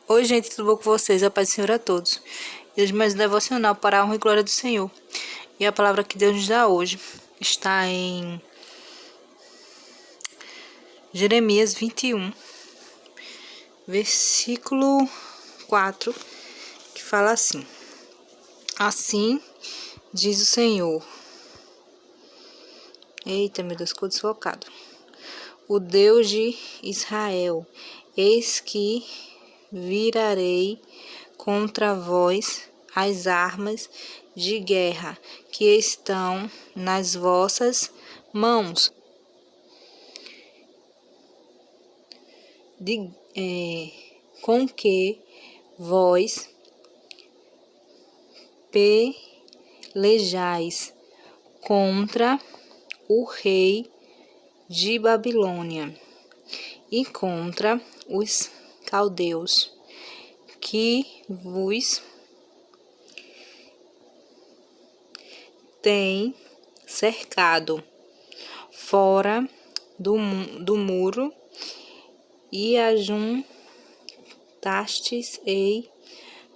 Oi, gente, tudo bom com vocês? A paz do Senhor a todos. E hoje mais um devocional para a honra e glória do Senhor. E a palavra que Deus nos dá hoje está em Jeremias 21, versículo 4, que fala assim: Assim diz o Senhor. Eita, meu Deus, ficou deslocado. O Deus de Israel, eis que virarei contra vós as armas de guerra que estão nas vossas mãos, com que vós pelejais contra o rei de Babilônia e contra os caldeus que vos têm cercado fora do muro e ajuntastes-ei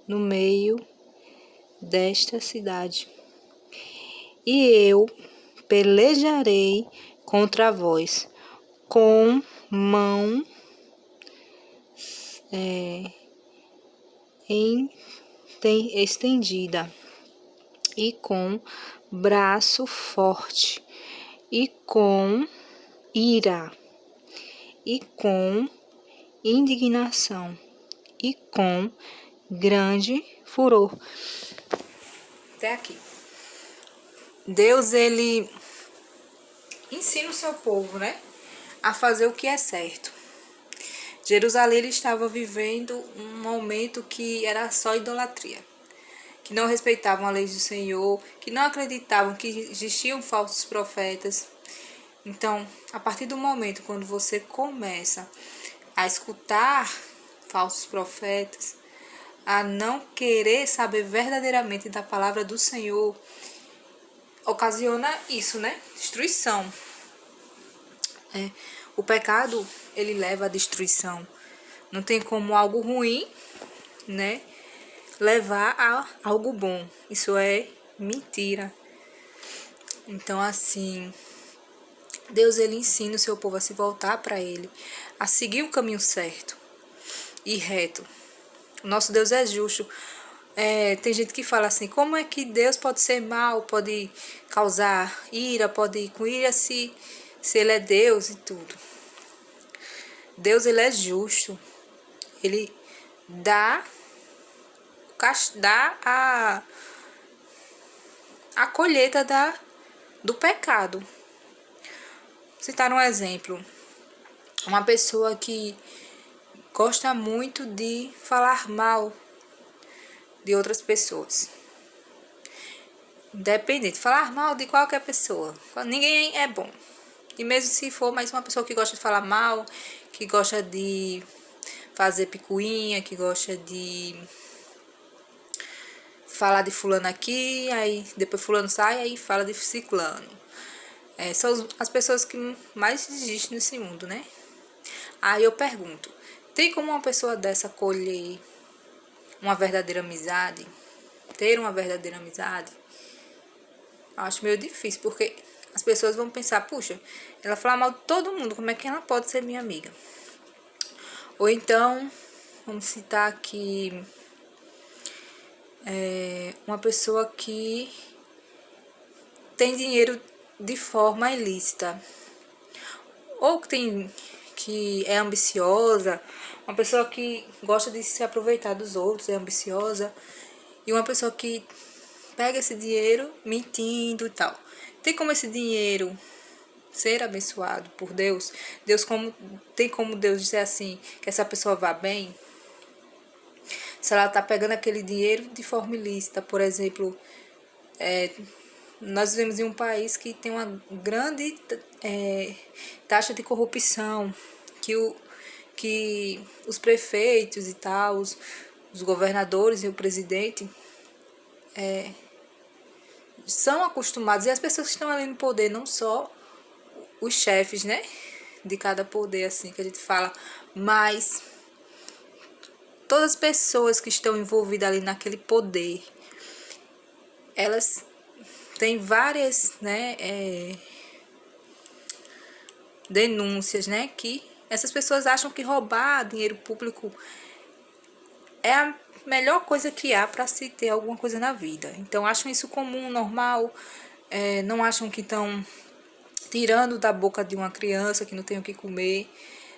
no meio desta cidade. E eu pelejarei contra vós com mão estendida e com braço forte e com ira e com indignação e com grande furor. Até aqui. Deus, ele ensina o seu povo, né, a fazer o que é certo. Jerusalém ele estava vivendo um momento que era só idolatria, que não respeitavam a lei do Senhor, que não acreditavam que existiam falsos profetas. Então, a partir do momento quando você começa a escutar falsos profetas, a não querer saber verdadeiramente da palavra do Senhor, ocasiona isso, né? Destruição. O pecado, ele leva à destruição. Não tem como algo ruim, né, levar a algo bom. Isso é mentira. Então, assim, Deus, ele ensina o seu povo a se voltar para ele, a seguir o caminho certo e reto. O nosso Deus é justo. Tem gente que fala assim, como é que Deus pode ser mal, pode causar ira, pode ir com ira se ele é Deus e tudo. Deus, ele é justo. Ele dá a colheita do pecado. Vou citar um exemplo. Uma pessoa que gosta muito de falar mal de outras pessoas. Independente, falar mal de qualquer pessoa. Ninguém é bom. E mesmo se for mais uma pessoa que gosta de falar mal, que gosta de fazer picuinha, que gosta de falar de fulano aqui, aí depois fulano sai, aí fala de ciclano. São as pessoas que mais existem nesse mundo, né? Aí eu pergunto, tem como uma pessoa dessa colher uma verdadeira amizade? Ter uma verdadeira amizade? Acho meio difícil, porque as pessoas vão pensar, puxa, ela fala mal de todo mundo, como é que ela pode ser minha amiga? Ou então, vamos citar aqui uma pessoa que tem dinheiro de forma ilícita, ou que é ambiciosa, uma pessoa que gosta de se aproveitar dos outros, é ambiciosa, e uma pessoa que pega esse dinheiro mentindo e tal. Tem como esse dinheiro ser abençoado por Deus? Tem como Deus dizer assim, que essa pessoa vá bem? Se ela está pegando aquele dinheiro de forma ilícita, por exemplo, nós vivemos em um país que tem uma grande taxa de corrupção, que os prefeitos e tal, os governadores e o presidente são acostumados, e as pessoas que estão ali no poder, não só os chefes, né, de cada poder, assim, que a gente fala, mas todas as pessoas que estão envolvidas ali naquele poder, elas têm várias, né, denúncias, né, que essas pessoas acham que roubar dinheiro público é a melhor coisa que há para se ter alguma coisa na vida. Então acham isso comum, normal, não acham que estão tirando da boca de uma criança que não tem o que comer,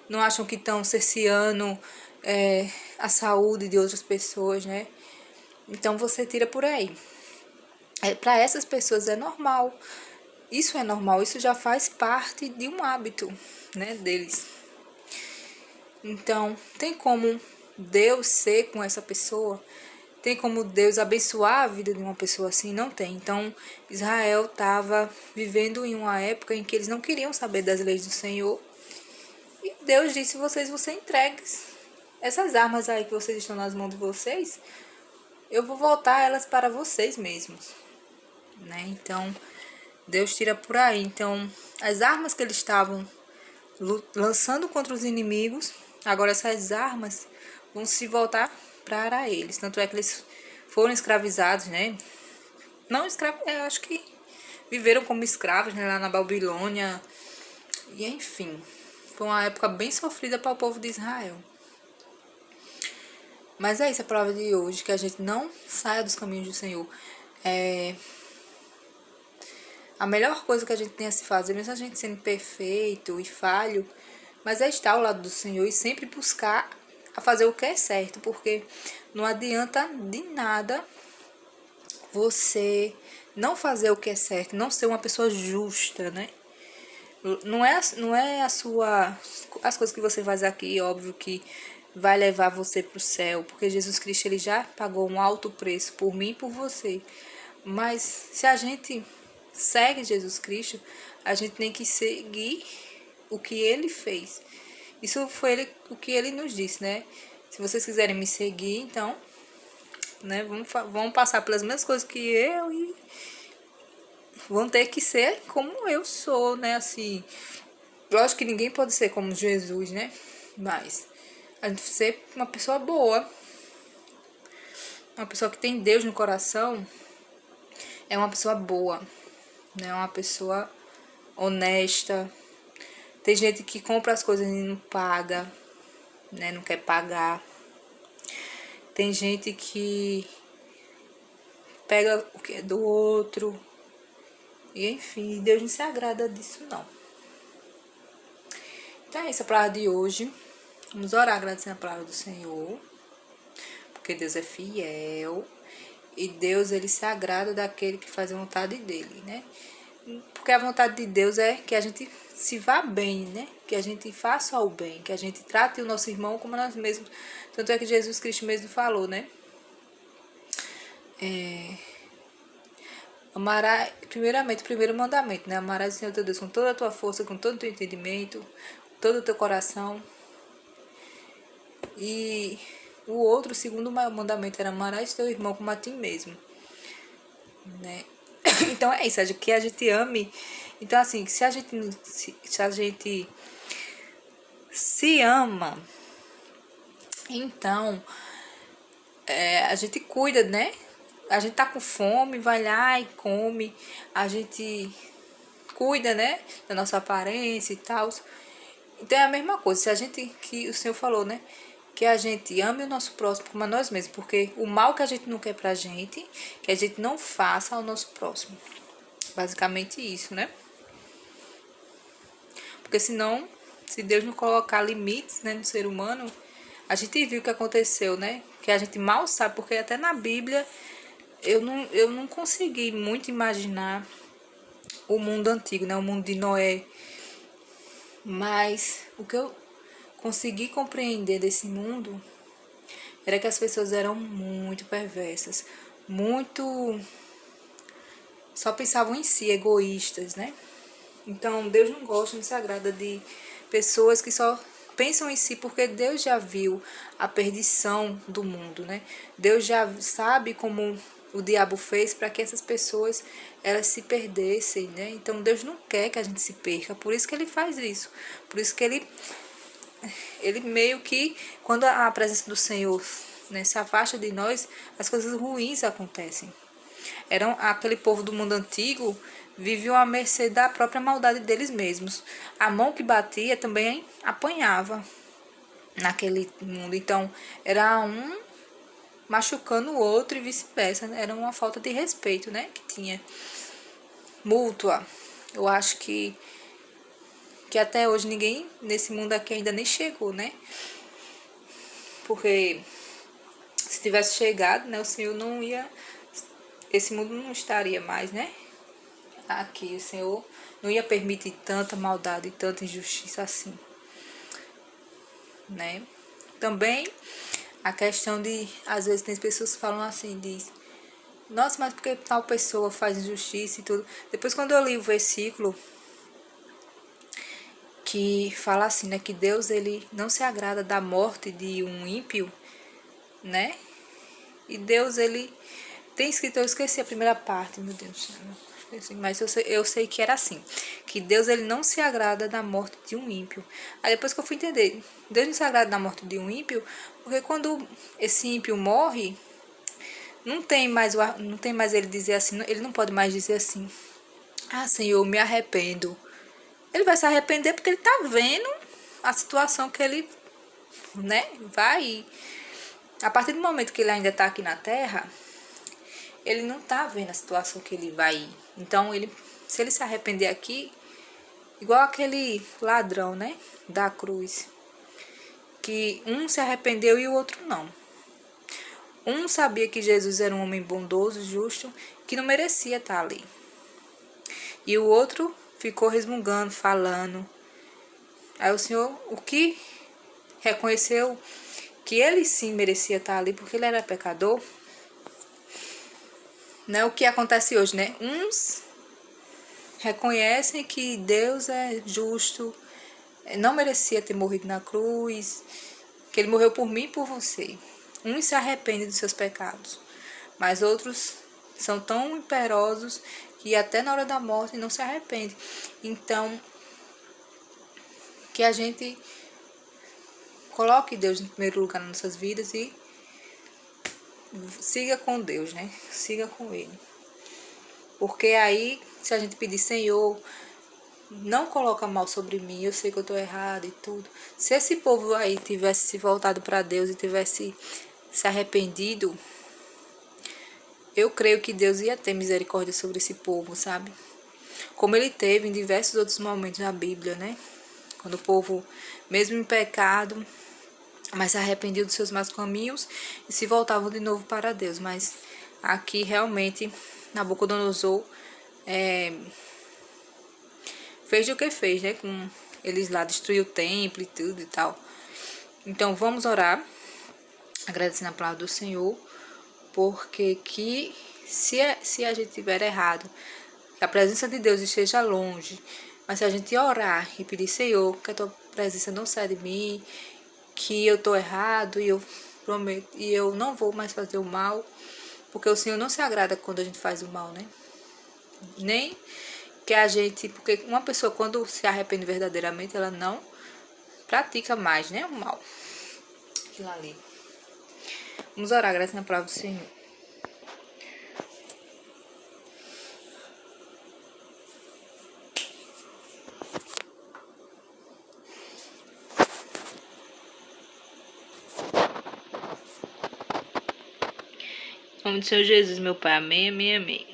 não acham que estão cerceando a saúde de outras pessoas, né? Então você tira por aí. Para essas pessoas é normal. Isso é normal, isso já faz parte de um hábito, né, deles. Então, tem como Deus ser com essa pessoa? Tem como Deus abençoar a vida de uma pessoa assim? Não tem. Então, Israel estava vivendo em uma época em que eles não queriam saber das leis do Senhor. E Deus disse: vocês vão ser entregues. Essas armas aí que vocês estão nas mãos de vocês, eu vou voltar elas para vocês mesmos, né? Então, Deus tira por aí. Então, as armas que eles estavam lançando contra os inimigos, agora essas armas vão se voltar para eles. Tanto é que eles foram escravizados, né? Não escravos, acho que viveram como escravos, né, lá na Babilônia. E enfim, foi uma época bem sofrida para o povo de Israel. Mas é isso a palavra de hoje, que a gente não saia dos caminhos do Senhor. A melhor coisa que a gente tem a se fazer, mesmo a gente sendo perfeito e falho, mas é estar ao lado do Senhor e sempre buscar a fazer o que é certo, porque não adianta de nada você não fazer o que é certo, não ser uma pessoa justa, né? Não é as coisas que você faz aqui, óbvio que vai levar você para o céu, porque Jesus Cristo ele já pagou um alto preço por mim e por você. Mas se a gente segue Jesus Cristo, a gente tem que seguir o que ele fez. Isso foi o que ele nos disse, né? Se vocês quiserem me seguir, então, né, vão passar pelas mesmas coisas que eu e vão ter que ser como eu sou, né? Assim, lógico que ninguém pode ser como Jesus, né? Mas a gente ser uma pessoa boa, uma pessoa que tem Deus no coração, é uma pessoa boa, né? Uma pessoa honesta. Tem gente que compra as coisas e não paga, né? Não quer pagar. Tem gente que pega o que é do outro. E enfim, Deus não se agrada disso não. Então é isso a palavra de hoje. Vamos orar agradecendo a palavra do Senhor. Porque Deus é fiel. E Deus, ele se agrada daquele que faz a vontade dele, né? Porque a vontade de Deus é que a gente se vá bem, né? Que a gente faça o bem, que a gente trate o nosso irmão como nós mesmos. Tanto é que Jesus Cristo mesmo falou, né? Amará, primeiramente, o primeiro mandamento, né? Amarás o Senhor teu Deus com toda a tua força, com todo o teu entendimento, com todo o teu coração. E o outro, o segundo mandamento, era amarás teu irmão como a ti mesmo, né? Então é isso, que a gente ame. Então assim, se a gente se ama, então a gente cuida, né? A gente tá com fome, vai lá e come. A gente cuida, né, da nossa aparência e tal. Então é a mesma coisa, se a gente, que o Senhor falou, né, que a gente ame o nosso próximo como a nós mesmos, porque o mal que a gente não quer pra gente, que a gente não faça ao nosso próximo. Basicamente isso, né? Porque senão, se Deus não colocar limites, né, no ser humano, a gente viu o que aconteceu, né? Que a gente mal sabe, porque até na Bíblia eu não consegui muito imaginar o mundo antigo, né? O mundo de Noé. Mas o que eu consegui compreender desse mundo era que as pessoas eram muito perversas, muito só pensavam em si, egoístas, né? Então Deus não gosta, não se agrada de pessoas que só pensam em si, porque Deus já viu a perdição do mundo, né? Deus já sabe como o diabo fez para que essas pessoas elas se perdessem, né? Então Deus não quer que a gente se perca, por isso que ele faz isso, por isso que ele ele meio que, quando a presença do Senhor, né, se afasta de nós, as coisas ruins acontecem. Aquele povo do mundo antigo viviam à mercê da própria maldade deles mesmos. A mão que batia também apanhava naquele mundo. Então, era um machucando o outro e vice-versa. Era uma falta de respeito, né, que tinha. Mútua. Eu acho que até hoje ninguém nesse mundo aqui ainda nem chegou, né? Porque se tivesse chegado, né, o Senhor não ia... Esse mundo não estaria mais, né? Aqui, o Senhor não ia permitir tanta maldade e tanta injustiça assim, né? Também a questão de, às vezes tem pessoas que falam assim, diz, nossa, mas porque tal pessoa faz injustiça e tudo. Depois quando eu li o versículo que fala assim, né, que Deus, ele não se agrada da morte de um ímpio, né? E Deus, ele tem escrito, eu esqueci a primeira parte, meu Deus, mas eu sei que era assim, que Deus, ele não se agrada da morte de um ímpio. Aí depois que eu fui entender, Deus não se agrada da morte de um ímpio, porque quando esse ímpio morre, não tem mais ele dizer assim, ele não pode mais dizer assim, ah, Senhor, me arrependo. Ele vai se arrepender porque ele tá vendo a situação que ele, né, vai. A partir do momento que ele ainda tá aqui na terra, ele não tá vendo a situação que ele vai ir. Então, se ele se arrepender aqui, igual aquele ladrão, né, da cruz, que um se arrependeu e o outro não. Um sabia que Jesus era um homem bondoso, justo, que não merecia estar ali. E o outro ficou resmungando, falando. Aí o Senhor, o que reconheceu que ele sim merecia estar ali, porque ele era pecador, né? O que acontece hoje, né? Uns reconhecem que Deus é justo, não merecia ter morrido na cruz, que ele morreu por mim e por você. Uns se arrependem dos seus pecados, mas outros são tão imperosos que até na hora da morte não se arrependem. Então, que a gente coloque Deus em primeiro lugar nas nossas vidas e siga com Deus, né? Siga com Ele. Porque aí, se a gente pedir, Senhor, não coloca mal sobre mim, eu sei que eu estou errado e tudo. Se esse povo aí tivesse se voltado para Deus e tivesse se arrependido, eu creio que Deus ia ter misericórdia sobre esse povo, sabe? Como ele teve em diversos outros momentos na Bíblia, né? Quando o povo, mesmo em pecado, mas se arrependiam dos seus maus caminhos e se voltavam de novo para Deus. Mas aqui realmente Nabucodonosor fez o que fez, né? Com eles lá, destruiu o templo e tudo e tal. Então vamos orar, agradecendo a palavra do Senhor, porque se a gente tiver errado, que a presença de Deus esteja longe, mas se a gente orar e pedir, Senhor, que a tua presença não saia de mim, que eu tô errado e eu prometo, e eu não vou mais fazer o mal, porque o Senhor não se agrada quando a gente faz o mal, né? Nem que a gente, porque uma pessoa quando se arrepende verdadeiramente, ela não pratica mais, né, o mal. Aquilo ali. Vamos orar, graças na palavra do Senhor. Em nome do Senhor Jesus, meu Pai, amém, amém, amém.